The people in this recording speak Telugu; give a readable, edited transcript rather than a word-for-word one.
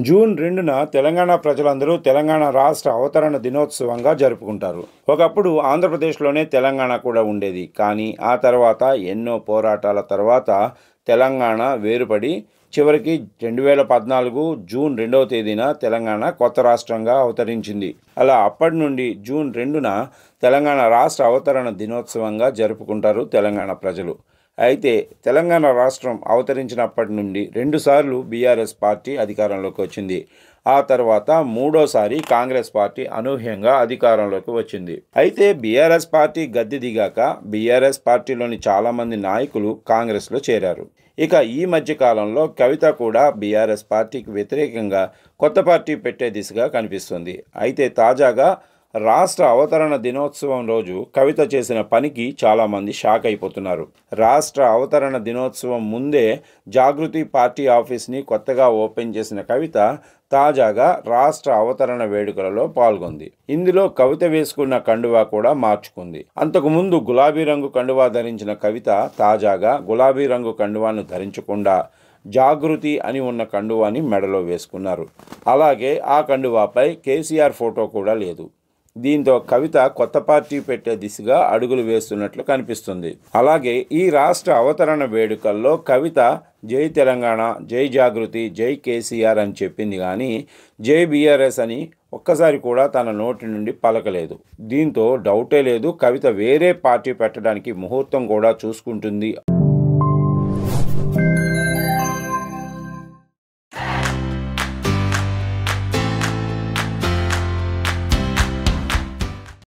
జూన్ 2న తెలంగాణ ప్రజలందరూ తెలంగాణ రాష్ట్ర అవతరణ దినోత్సవంగా జరుపుకుంటారు. ఒకప్పుడు ఆంధ్రప్రదేశ్లోనే తెలంగాణ కూడా ఉండేది. కానీ ఆ తర్వాత ఎన్నో పోరాటాల తర్వాత తెలంగాణ వేరుపడి చివరికి 2014 జూన్ 2వ తేదీన తెలంగాణ కొత్త రాష్ట్రంగా అవతరించింది. అలా అప్పటి నుండి జూన్ 2న తెలంగాణ రాష్ట్ర అవతరణ దినోత్సవంగా జరుపుకుంటారు తెలంగాణ ప్రజలు. అయితే తెలంగాణ రాష్ట్రం అవతరించినప్పటి నుండి రెండుసార్లు బీఆర్ఎస్ పార్టీ అధికారంలోకి వచ్చింది. ఆ తర్వాత మూడోసారి కాంగ్రెస్ పార్టీ అనూహ్యంగా అధికారంలోకి వచ్చింది. అయితే బీఆర్ఎస్ పార్టీ గద్దె దిగాక బీఆర్ఎస్ పార్టీలోని చాలామంది నాయకులు కాంగ్రెస్లో చేరారు. ఇక ఈ మధ్య కాలంలో కవిత కూడా బీఆర్ఎస్ పార్టీకి వ్యతిరేకంగా కొత్త పార్టీ పెట్టే దిశగా కనిపిస్తుంది. అయితే తాజాగా రాష్ట్ర అవతరణ దినోత్సవం రోజు కవిత చేసిన పనికి చాలామంది షాక్ అయిపోతున్నారు. రాష్ట్ర అవతరణ దినోత్సవం ముందే జాగృతి పార్టీ ఆఫీస్ని కొత్తగా ఓపెన్ చేసిన కవిత తాజాగా రాష్ట్ర అవతరణ వేడుకలలో పాల్గొంది. ఇందులో కవిత వేసుకున్న కండువా కూడా మార్చుకుంది. అంతకుముందు గులాబీ రంగు కండువా ధరించిన కవిత తాజాగా గులాబీ రంగు కండువాను ధరించకుండా జాగృతి అని ఉన్న కండువాని మెడలో వేసుకున్నారు. అలాగే ఆ కండువాపై కేసీఆర్ ఫోటో కూడా లేదు. దీంతో కవిత కొత్త పార్టీ పెట్టే దిశగా అడుగులు వేస్తున్నట్లు కనిపిస్తుంది. అలాగే ఈ రాష్ట్ర అవతరణ వేడుకల్లో కవిత జై తెలంగాణ, జై జాగృతి, జై కేసీఆర్ అని చెప్పింది కానీ జై బీఆర్ఎస్ అని ఒక్కసారి కూడా తన నోటి నుండి పలకలేదు. దీంతో డౌటే లేదు, కవిత వేరే పార్టీ పెట్టడానికి ముహూర్తం కూడా చూసుకుంటుంది.